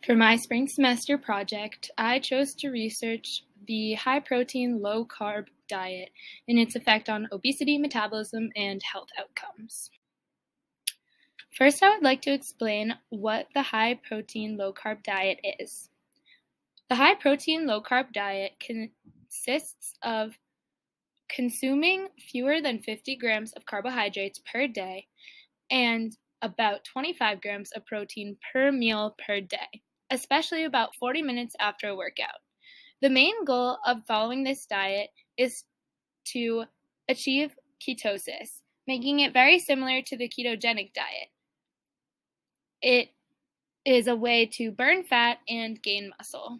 For my spring semester project, I chose to research the high-protein, low-carb diet and its effect on obesity, metabolism, and health outcomes. First, I would like to explain what the high-protein, low-carb diet is. The high-protein, low-carb diet consists of consuming fewer than 50 grams of carbohydrates per day and about 25 grams of protein per meal per day, especially about 40 minutes after a workout. The main goal of following this diet is to achieve ketosis, making it very similar to the ketogenic diet. It is a way to burn fat and gain muscle.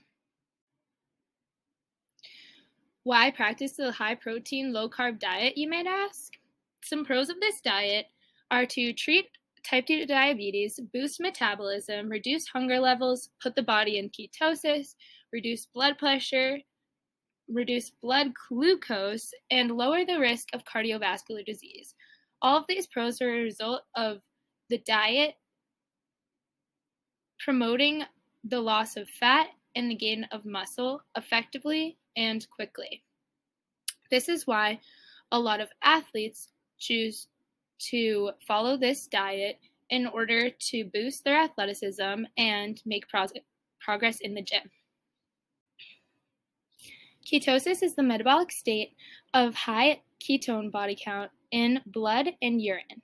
Why practice the high-protein, low-carb diet, you might ask? Some pros of this diet are to treat type 2 diabetes, boost metabolism, reduce hunger levels, put the body in ketosis, reduce blood pressure, reduce blood glucose, and lower the risk of cardiovascular disease. All of these pros are a result of the diet promoting the loss of fat and the gain of muscle effectively and quickly. This is why a lot of athletes choose to follow this diet in order to boost their athleticism and make progress in the gym. Ketosis is the metabolic state of high ketone body count in blood and urine.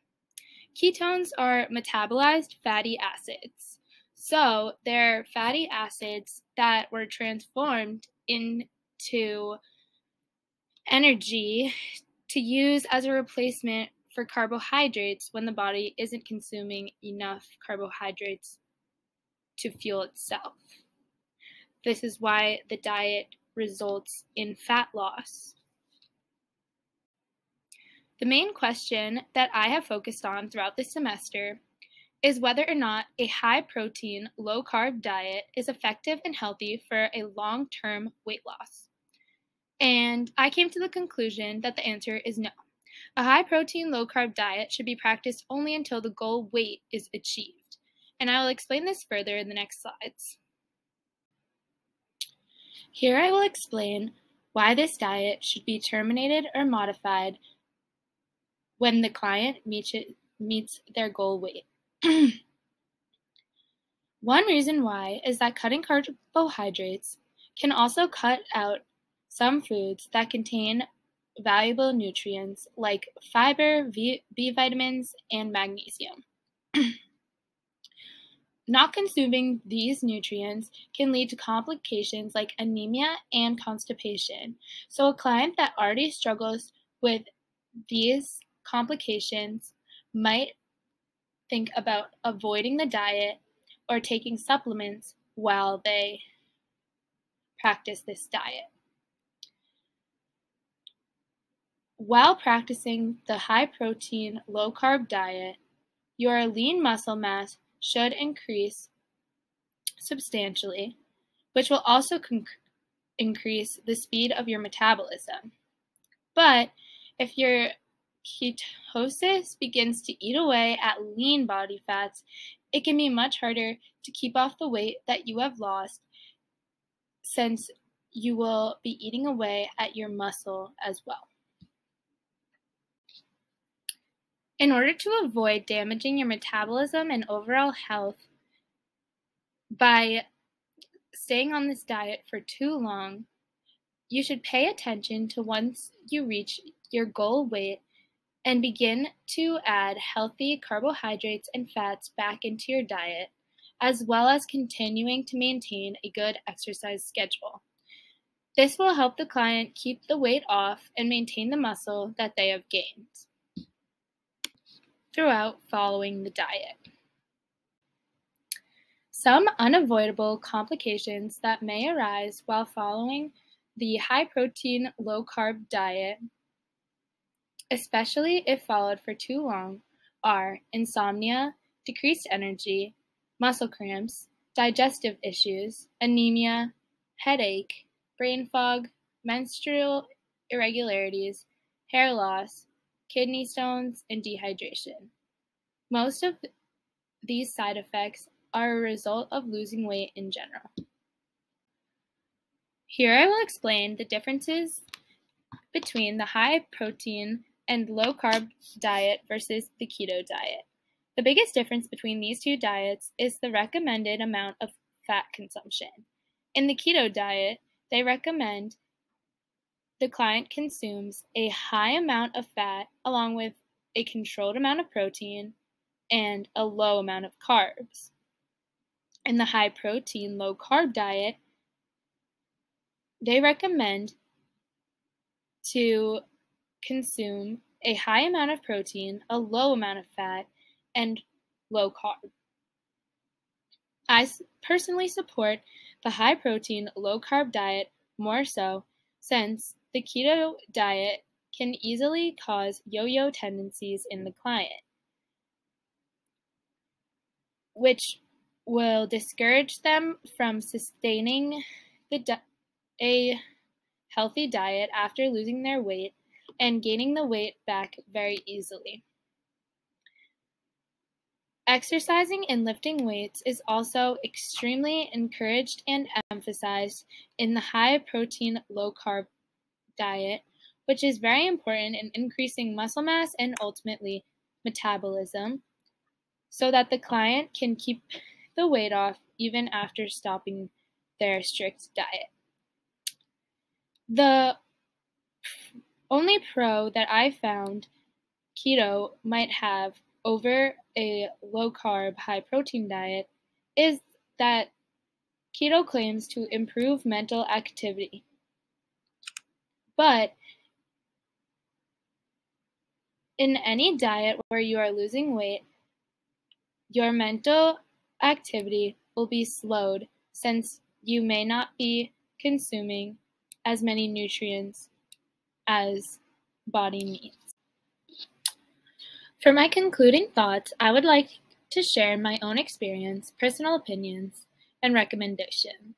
Ketones are metabolized fatty acids. So they're fatty acids that were transformed into energy to use as a replacement for carbohydrates when the body isn't consuming enough carbohydrates to fuel itself. This is why the diet results in fat loss. The main question that I have focused on throughout this semester is whether or not a high-protein, low-carb diet is effective and healthy for a long-term weight loss. And I came to the conclusion that the answer is no. A high-protein, low-carb diet should be practiced only until the goal weight is achieved. And I will explain this further in the next slides. Here I will explain why this diet should be terminated or modified when the client meets their goal weight. One reason why is that cutting carbohydrates can also cut out some foods that contain valuable nutrients like fiber, B vitamins, and magnesium. Not consuming these nutrients can lead to complications like anemia and constipation. So a client that already struggles with these complications might think about avoiding the diet or taking supplements while they practice this diet. While practicing the high-protein, low-carb diet, your lean muscle mass should increase substantially, which will also increase the speed of your metabolism. But if your ketosis begins to eat away at lean body fats, it can be much harder to keep off the weight that you have lost, since you will be eating away at your muscle as well. In order to avoid damaging your metabolism and overall health by staying on this diet for too long, you should pay attention to once you reach your goal weight and begin to add healthy carbohydrates and fats back into your diet, as well as continuing to maintain a good exercise schedule. This will help the client keep the weight off and maintain the muscle that they have gained throughout following the diet. Some unavoidable complications that may arise while following the high-protein, low-carb diet, especially if followed for too long, are insomnia, decreased energy, muscle cramps, digestive issues, anemia, headache, brain fog, menstrual irregularities, hair loss, kidney stones, and dehydration. Most of these side effects are a result of losing weight in general. Here I will explain the differences between the high protein and low carb diet versus the keto diet. The biggest difference between these two diets is the recommended amount of fat consumption. In the keto diet, they recommend the client consumes a high amount of fat along with a controlled amount of protein and a low amount of carbs. In the high protein, low carb diet, they recommend to consume a high amount of protein, a low amount of fat, and low carb. I personally support the high protein, low carb diet more so since the keto diet can easily cause yo-yo tendencies in the client, which will discourage them from sustaining a healthy diet after losing their weight and gaining the weight back very easily. Exercising and lifting weights is also extremely encouraged and emphasized in the high protein, low carb diet, which is very important in increasing muscle mass and ultimately metabolism, so that the client can keep the weight off even after stopping their strict diet. The only pro that I found keto might have over a low carb, high protein diet is that keto claims to improve mental activity. But in any diet where you are losing weight, your mental activity will be slowed since you may not be consuming as many nutrients as body needs. For my concluding thoughts, I would like to share my own experience, personal opinions, and recommendations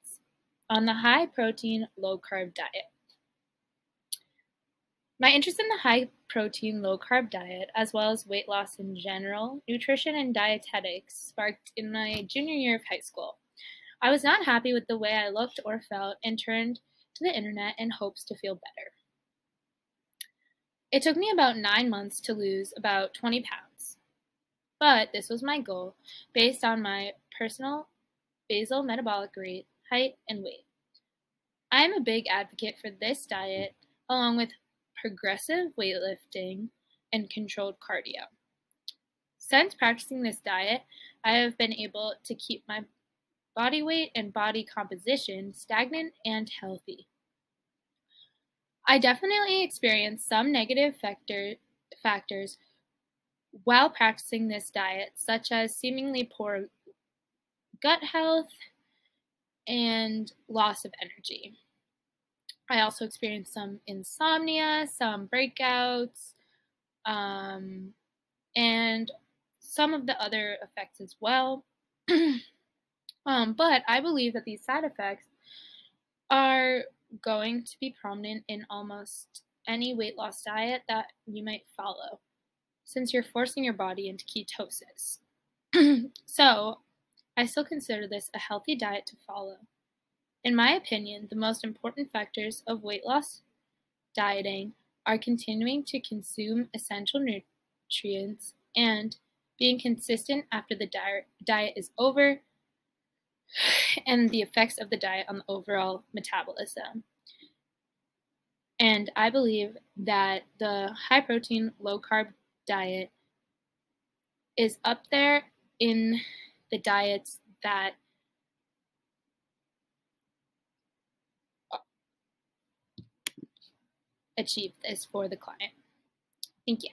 on the high protein, low carb diet. My interest in the high protein, low carb diet, as well as weight loss in general, nutrition and dietetics, sparked in my junior year of high school. I was not happy with the way I looked or felt and turned to the internet in hopes to feel better. It took me about 9 months to lose about 20 pounds, but this was my goal based on my personal basal metabolic rate, height, and weight. I am a big advocate for this diet along with progressive weightlifting and controlled cardio. Since practicing this diet, I have been able to keep my body weight and body composition stagnant and healthy. I definitely experienced some negative factors while practicing this diet, such as seemingly poor gut health and loss of energy. I also experienced some insomnia, some breakouts, and some of the other effects as well. But I believe that these side effects are going to be prominent in almost any weight loss diet that you might follow, since you're forcing your body into ketosis. So, I still consider this a healthy diet to follow. In my opinion, the most important factors of weight loss dieting are continuing to consume essential nutrients and being consistent after the diet is over, and the effects of the diet on the overall metabolism. And I believe that the high protein, low carb diet is up there in the diets that achieve this for the client. Thank you.